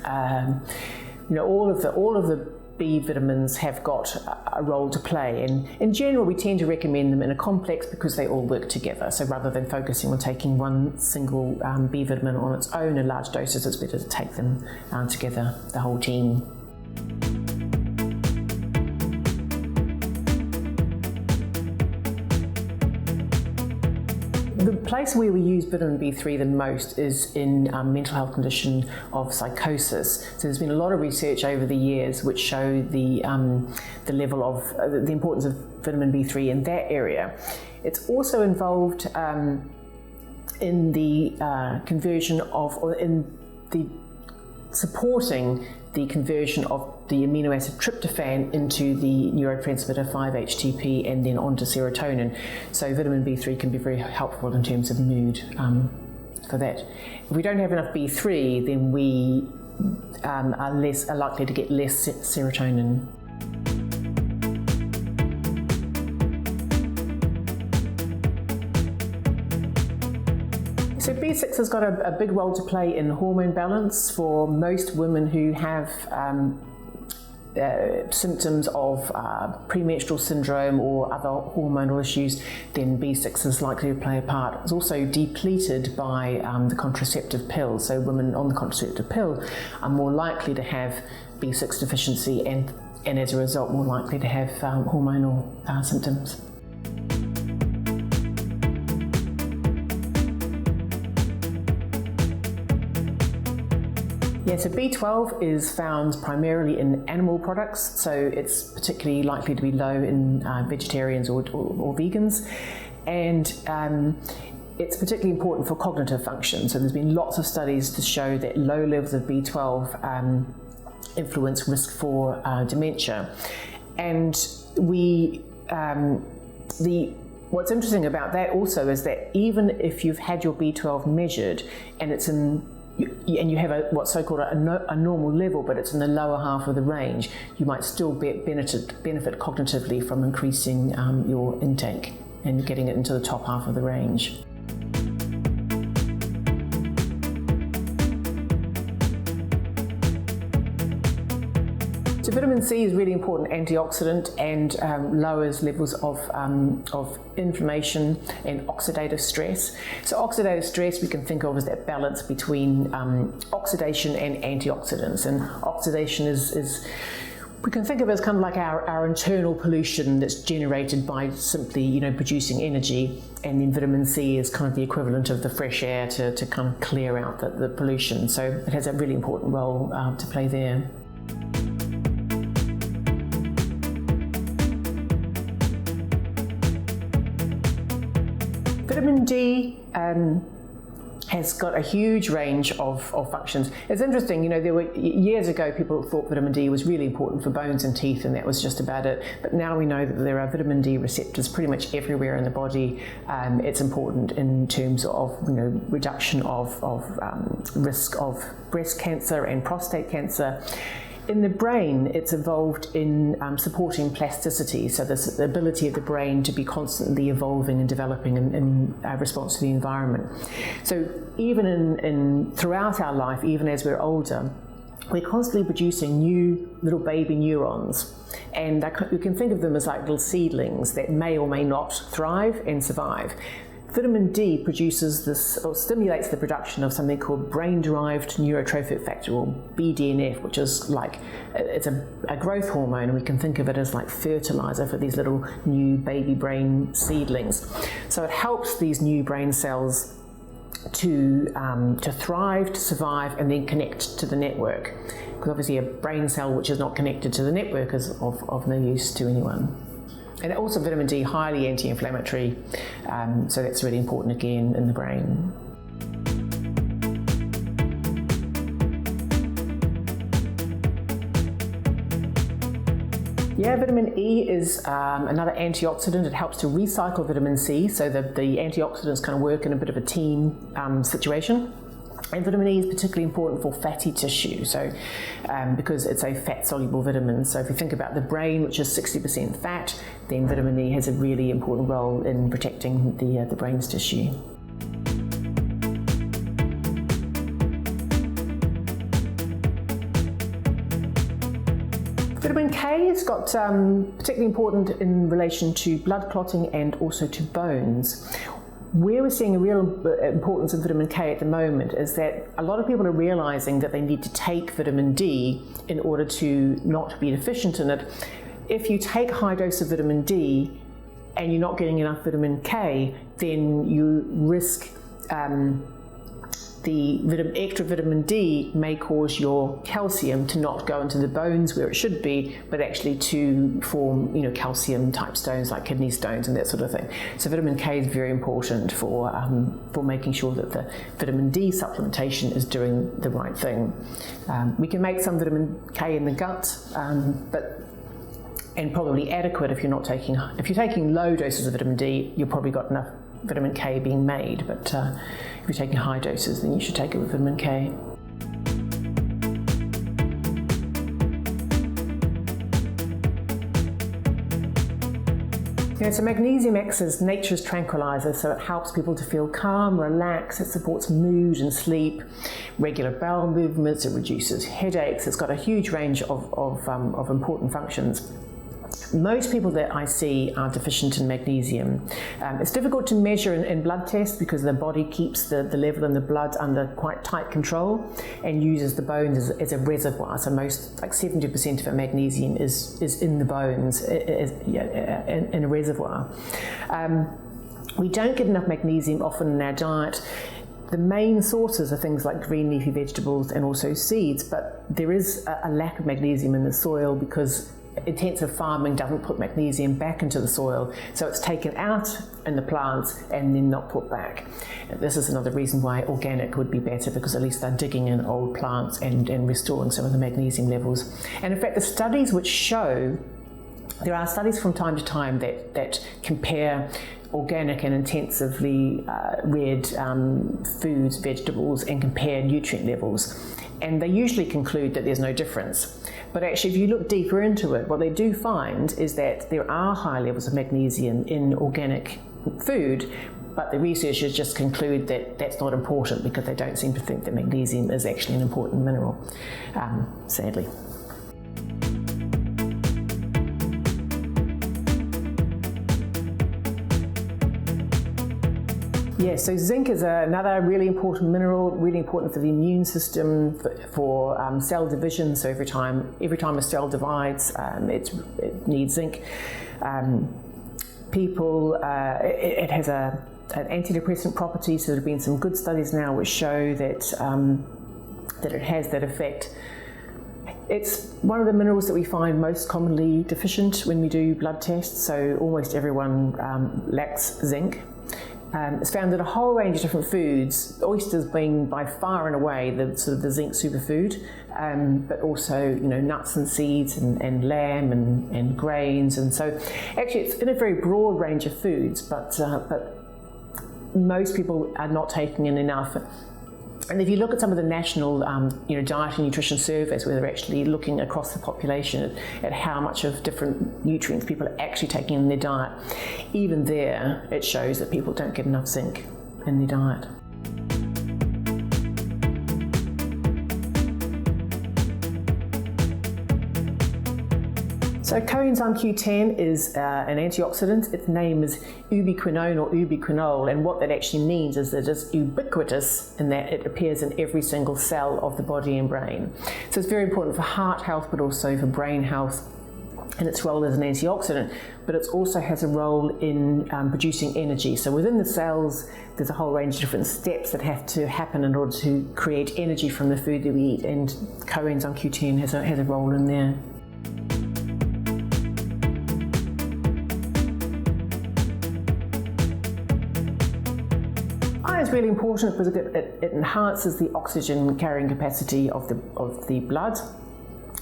All of the B vitamins have got a role to play, and in general we tend to recommend them in a complex because they all work together. So rather than focusing on taking one single B vitamin on its own in large doses, it's better to take them together, the whole team. The place where we use vitamin B3 the most is in mental health condition of psychosis. So there's been a lot of research over the years which show the level of the importance of vitamin B3 in that area. It's also involved in the conversion of, or in the supporting the conversion of the amino acid tryptophan into the neurotransmitter 5-HTP and then onto serotonin. So vitamin B3 can be very helpful in terms of mood for that. If we don't have enough B3, then we are likely to get less serotonin. So B6 has got a big role to play in hormone balance. For most women who have symptoms of premenstrual syndrome or other hormonal issues, then B6 is likely to play a part. It's also depleted by the contraceptive pill. So women on the contraceptive pill are more likely to have B6 deficiency and as a result more likely to have hormonal symptoms. Yeah, so B12 is found primarily in animal products, so it's particularly likely to be low in vegetarians or vegans, and it's particularly important for cognitive function. So there's been lots of studies to show that low levels of B12 influence risk for dementia. And what's interesting about that also is that even if you've had your B12 measured and it's and you have what's so-called a normal level, but it's in the lower half of the range, you might still benefit cognitively from increasing your intake and getting it into the top half of the range. So vitamin C is a really important antioxidant and lowers levels of inflammation and oxidative stress. So oxidative stress we can think of as that balance between oxidation and antioxidants. And oxidation is we can think of it as kind of like our internal pollution that's generated by simply producing energy, and then vitamin C is kind of the equivalent of the fresh air to kind of clear out the pollution. So it has a really important role to play there. D has got a huge range of functions. It's interesting, you know, there were years ago people thought vitamin D was really important for bones and teeth, and that was just about it. But now we know that there are vitamin D receptors pretty much everywhere in the body. It's important in terms of, you know, reduction of risk of breast cancer and prostate cancer. In the brain, it's evolved in supporting plasticity, so the ability of the brain to be constantly evolving and developing in response to the environment. So even in throughout our life, even as we're older, we're constantly producing new little baby neurons, and you can think of them as like little seedlings that may or may not thrive and survive. Vitamin D produces this, or stimulates the production of something called brain-derived neurotrophic factor, or BDNF, which is like, it's a growth hormone, and we can think of it as like fertilizer for these little new baby brain seedlings. So it helps these new brain cells to thrive, to survive, and then connect to the network. Because obviously a brain cell which is not connected to the network is of no use to anyone. And also vitamin D, highly anti-inflammatory, so that's really important again in the brain. Yeah, vitamin E is another antioxidant. It helps to recycle vitamin C, so the antioxidants kind of work in a bit of a team situation. And vitamin E is particularly important for fatty tissue, so because it's a fat-soluble vitamin. So if you think about the brain, which is 60% fat, then vitamin E has a really important role in protecting the brain's tissue. Vitamin K has got particularly important in relation to blood clotting and also to bones. Where we're seeing a real importance of vitamin K at the moment is that a lot of people are realizing that they need to take vitamin D in order to not be deficient in it. If you take a high dose of vitamin D and you're not getting enough vitamin K, then you risk the extra vitamin D may cause your calcium to not go into the bones where it should be, but actually to form, you know, calcium type stones like kidney stones and that sort of thing. So vitamin K is very important for making sure that the vitamin D supplementation is doing the right thing. We can make some vitamin K in the gut, and probably adequate if you're taking low doses of vitamin D, you've probably got enough vitamin K being made, but if you're taking high doses, then you should take it with vitamin K. Yeah, so magnesium acts as nature's tranquilizer, so it helps people to feel calm, relax, it supports mood and sleep, regular bowel movements, it reduces headaches, it's got a huge range of important functions. Most people that I see are deficient in magnesium. It's difficult to measure in blood tests because the body keeps the level in the blood under quite tight control and uses the bones as a reservoir. So most, like 70% of our magnesium is in the bones, in a reservoir. We don't get enough magnesium often in our diet. The main sources are things like green leafy vegetables and also seeds, but there is a lack of magnesium in the soil because intensive farming doesn't put magnesium back into the soil, so it's taken out in the plants and then not put back. This is another reason why organic would be better, because at least they're digging in old plants and restoring some of the magnesium levels. And in fact, the studies which show, there are studies from time to time that compare organic and intensively reared foods, vegetables, and compare nutrient levels. And they usually conclude that there's no difference. But actually, if you look deeper into it, what they do find is that there are high levels of magnesium in organic food, but the researchers just conclude that that's not important because they don't seem to think that magnesium is actually an important mineral, sadly. Yeah, so zinc is another really important mineral, really important for the immune system, for cell division. So every time a cell divides, it needs zinc. It has an antidepressant property, so there have been some good studies now which show that it has that effect. It's one of the minerals that we find most commonly deficient when we do blood tests, so almost everyone lacks zinc. it's found that a whole range of different foods, oysters being by far and away the sort of the zinc superfood, but also nuts and seeds and lamb and grains, and so actually it's in a very broad range of foods, but most people are not taking in enough. And if you look at some of the national diet and nutrition surveys, where they're actually looking across the population at how much of different nutrients people are actually taking in their diet, even there it shows that people don't get enough zinc in their diet. So coenzyme Q10 is an antioxidant. Its name is ubiquinone or ubiquinol, and what that actually means is that it's ubiquitous in that it appears in every single cell of the body and brain. So it's very important for heart health, but also for brain health, and its role as an antioxidant, but it also has a role in producing energy. So within the cells, there's a whole range of different steps that have to happen in order to create energy from the food that we eat, and coenzyme Q10 has a role in there. Is really important because it enhances the oxygen carrying capacity of the blood.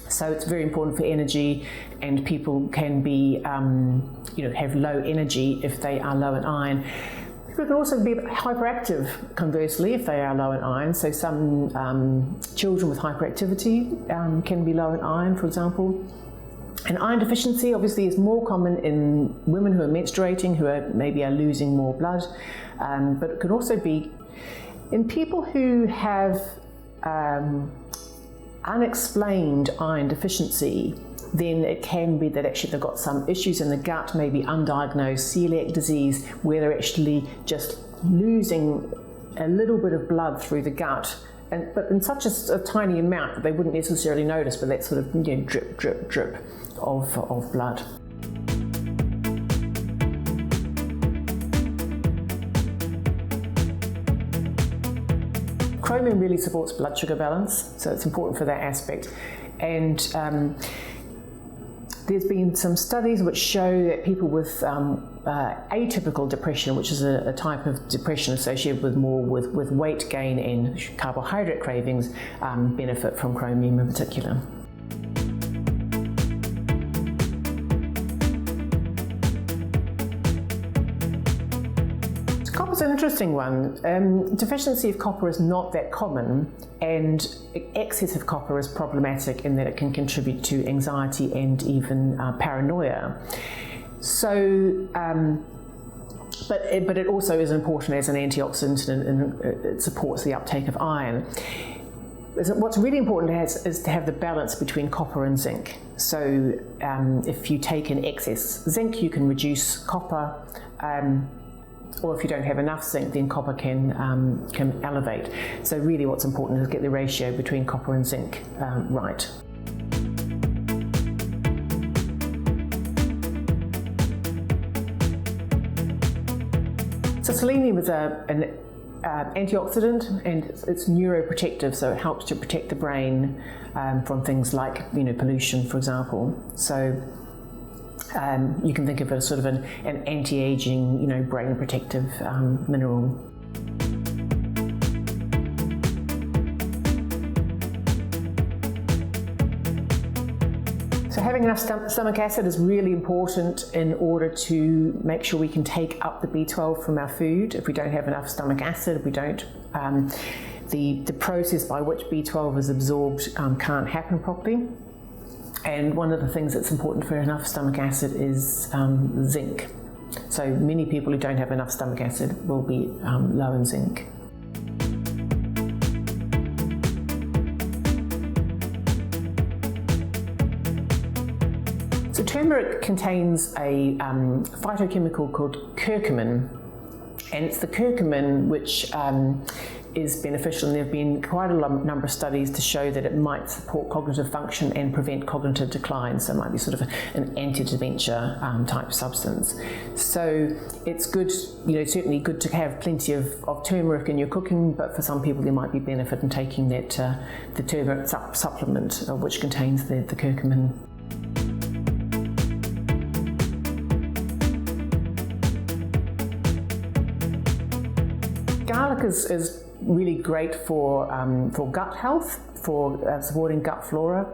So it's very important for energy, and people can be have low energy if they are low in iron. People can also be hyperactive, conversely, if they are low in iron. So some children with hyperactivity can be low in iron, for example. And iron deficiency obviously is more common in women who are menstruating, who are losing more blood, but it can also be in people who have unexplained iron deficiency. Then it can be that actually they've got some issues in the gut, maybe undiagnosed celiac disease, where they're actually just losing a little bit of blood through the gut. But in such a tiny amount that they wouldn't necessarily notice, but that sort of drip, drip, drip of blood. Chromium really supports blood sugar balance, so it's important for that aspect. And there's been some studies which show that people with atypical depression, which is a type of depression associated with weight gain and carbohydrate cravings, benefit from chromium in particular. Copper's an interesting one. Deficiency of copper is not that common, and excess of copper is problematic in that it can contribute to anxiety and even paranoia. So, but it also is important as an antioxidant, and it supports the uptake of iron. What's really important is to have the balance between copper and zinc. So if you take in excess zinc, you can reduce copper, or if you don't have enough zinc, then copper can elevate. So really what's important is to get the ratio between copper and zinc right. So selenium is an antioxidant, and it's neuroprotective, so it helps to protect the brain from things like pollution, for example. So you can think of it as sort of an anti-aging, brain protective mineral. So having enough stomach acid is really important in order to make sure we can take up the B12 from our food. If we don't have enough stomach acid, we don't, the process by which B12 is absorbed can't happen properly. And one of the things that's important for enough stomach acid is zinc. So many people who don't have enough stomach acid will be low in zinc. So turmeric contains a phytochemical called curcumin, and it's the curcumin which is beneficial, and there have been quite a number of studies to show that it might support cognitive function and prevent cognitive decline, so it might be sort of an anti-dementia type substance. So it's good, certainly good to have plenty of turmeric in your cooking, but for some people there might be benefit in taking that the turmeric supplement which contains the curcumin. Garlic is really great for gut health, for supporting gut flora.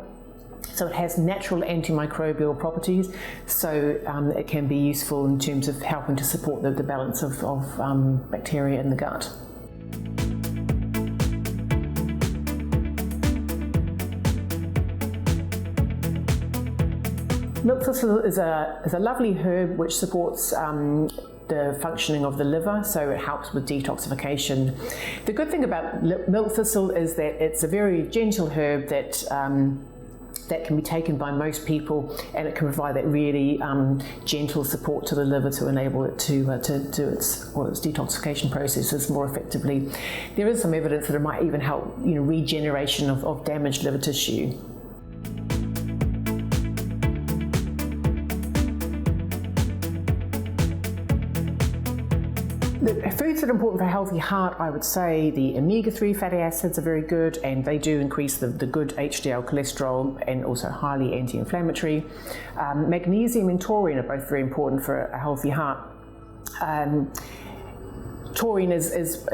So it has natural antimicrobial properties, so it can be useful in terms of helping to support the balance of bacteria in the gut. Milk thistle is a lovely herb which supports the functioning of the liver, so it helps with detoxification. The good thing about milk thistle is that it's a very gentle herb that can be taken by most people, and it can provide that really gentle support to the liver to enable it to do its detoxification processes more effectively. There is some evidence that it might even help regeneration of damaged liver tissue. The foods that are important for a healthy heart, I would say the omega-3 fatty acids are very good, and they do increase the good HDL cholesterol and also highly anti-inflammatory. Magnesium and taurine are both very important for a healthy heart. Taurine is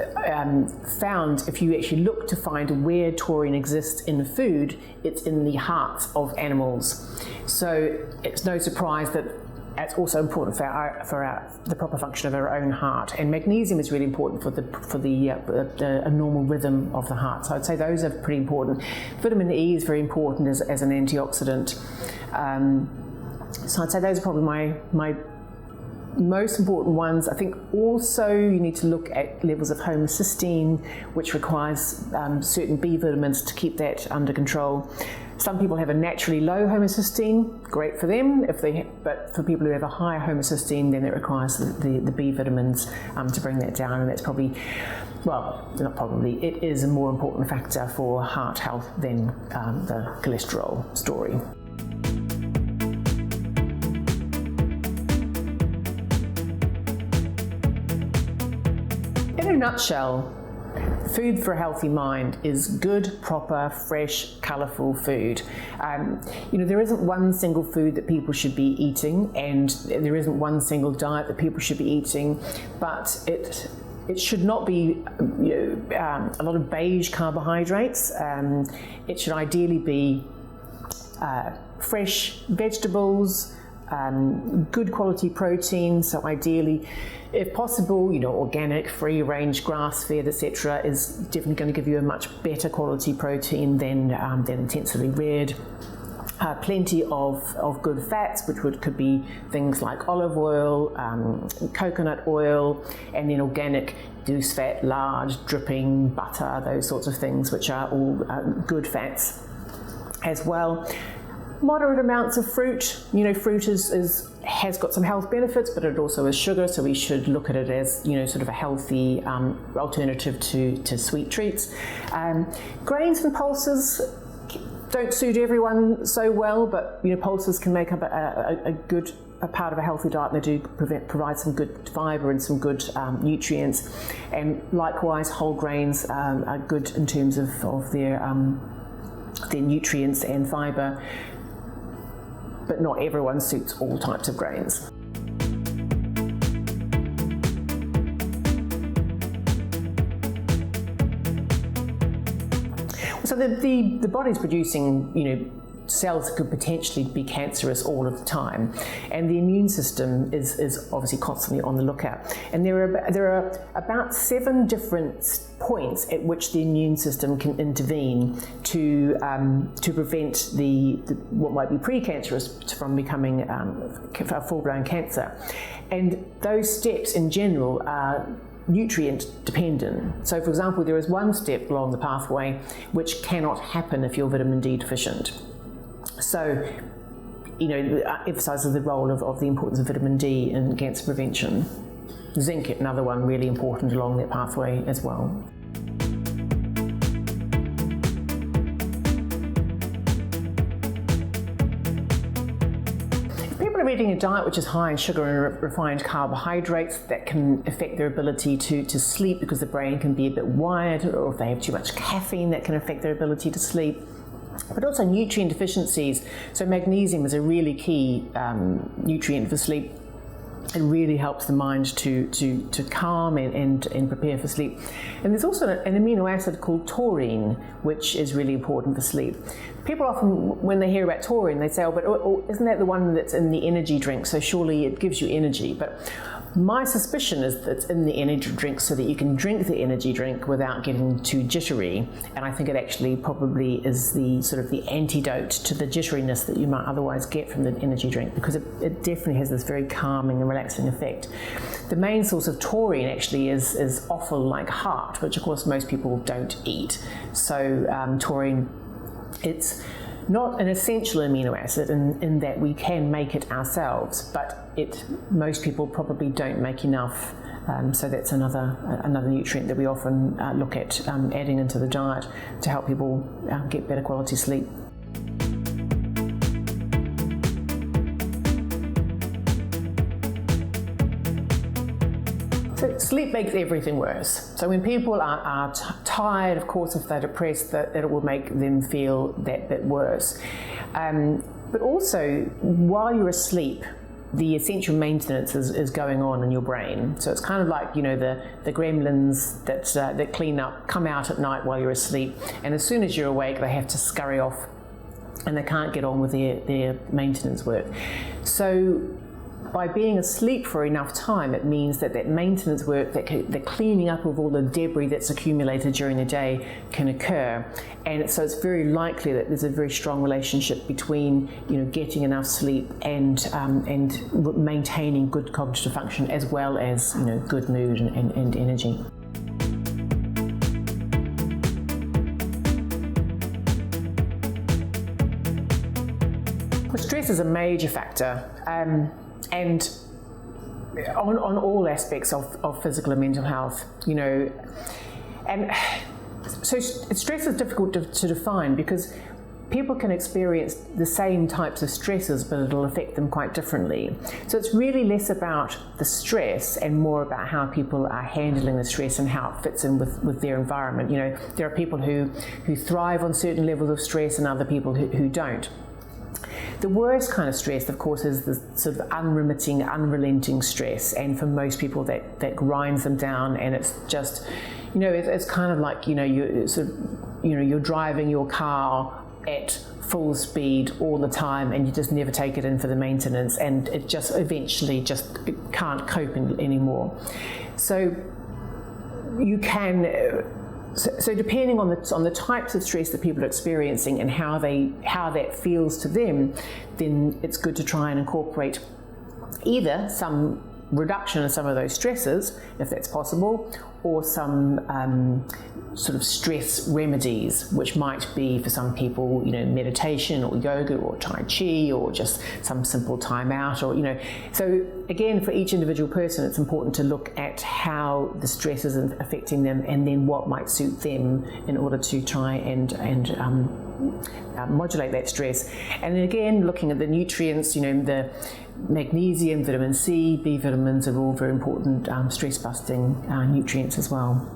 found, if you actually look to find where taurine exists in food, it's in the hearts of animals. So it's no surprise that it's also important for the proper function of our own heart, and magnesium is really important for the normal rhythm of the heart. So I'd say those are pretty important. Vitamin E is very important as an antioxidant. So I'd say those are probably my most important ones. I think also you need to look at levels of homocysteine, which requires certain B vitamins to keep that under control. Some people have a naturally low homocysteine, great for them. But for people who have a higher homocysteine, then it requires the B vitamins to bring that down, and that's probably, well, not probably, it is a more important factor for heart health than the cholesterol story. In a nutshell, food for a healthy mind is good, proper, fresh, colourful food. There isn't one single food that people should be eating, and there isn't one single diet that people should be eating, but it should not be a lot of beige carbohydrates. It should ideally be fresh vegetables, good quality protein, so ideally, if possible, organic, free-range, grass-fed, etc., is definitely going to give you a much better quality protein than intensively reared. Plenty of good fats, which could be things like olive oil, coconut oil, and then organic loose fat, lard, dripping, butter, those sorts of things, which are all good fats as well. Moderate amounts of fruit. Fruit has got some health benefits, but it also is sugar, so we should look at it as sort of a healthy alternative to sweet treats. Grains and pulses don't suit everyone so well, but pulses can make up a good part of a healthy diet. They do provide some good fibre and some good nutrients, and likewise whole grains are good in terms of their nutrients and fibre. But not everyone suits all types of grains. So the body's producing, cells that could potentially be cancerous all of the time, and the immune system is obviously constantly on the lookout. And there are about 7 different points at which the immune system can intervene to prevent what might be precancerous from becoming a full-blown cancer. And those steps in general are nutrient dependent. So for example, there is one step along the pathway which cannot happen if you're vitamin D deficient. So, emphasises the role of the importance of vitamin D in cancer prevention. Zinc, another one really important along that pathway as well. Eating a diet which is high in sugar and refined carbohydrates, that can affect their ability to sleep, because the brain can be a bit wired, or if they have too much caffeine, that can affect their ability to sleep. But also nutrient deficiencies. So magnesium is a really key nutrient for sleep. it really helps the mind to calm and prepare for sleep. And there's also an amino acid called taurine, which is really important for sleep. People often, when they hear about taurine, they say, but isn't that the one that's in the energy drink? So surely it gives you energy. But my suspicion is that it's in the energy drink so that you can drink the energy drink without getting too jittery. And I think it actually probably is the sort of the antidote to the jitteriness that you might otherwise get from the energy drink, because it definitely has this very calming and relaxing effect. The main source of taurine actually is offal like heart, which of course most people don't eat. So taurine, it's not an essential amino acid in that we can make it ourselves, but most people probably don't make enough. So that's another nutrient that we often look at adding into the diet to help people get better quality sleep. So sleep makes everything worse. So when people are tired, of course, if they're depressed, that it will make them feel that bit worse. But also, while you're asleep, the essential maintenance is going on in your brain. So it's kind of like, the gremlins that clean up come out at night while you're asleep, and as soon as you're awake, they have to scurry off, and they can't get on with their maintenance work. So by being asleep for enough time, it means that maintenance work, the cleaning up of all the debris that's accumulated during the day can occur. And so it's very likely that there's a very strong relationship between getting enough sleep and maintaining good cognitive function, as well as good mood and energy. Well, stress is a major factor. And on all aspects of physical and mental health, and so stress is difficult to define, because people can experience the same types of stresses, but it'll affect them quite differently. So it's really less about the stress and more about how people are handling the stress and how it fits in with their environment. There are people who thrive on certain levels of stress and other people who don't. The worst kind of stress, of course, is the sort of unremitting, unrelenting stress, and for most people that grinds them down, and it's just, it's kind of like, you're driving your car at full speed all the time, and you just never take it in for the maintenance, and it just eventually it can't cope anymore. So you can. So depending on the types of stress that people are experiencing and how that feels to them, then it's good to try and incorporate either some reduction in some of those stresses, if that's possible, or some sort of stress remedies, which might be for some people, meditation or yoga or Tai Chi, or just some simple time out, or So again, for each individual person, it's important to look at how the stress is affecting them, and then what might suit them in order to try and modulate that stress. And then again, looking at the nutrients, the Magnesium, vitamin C, B vitamins are all very important stress-busting nutrients as well.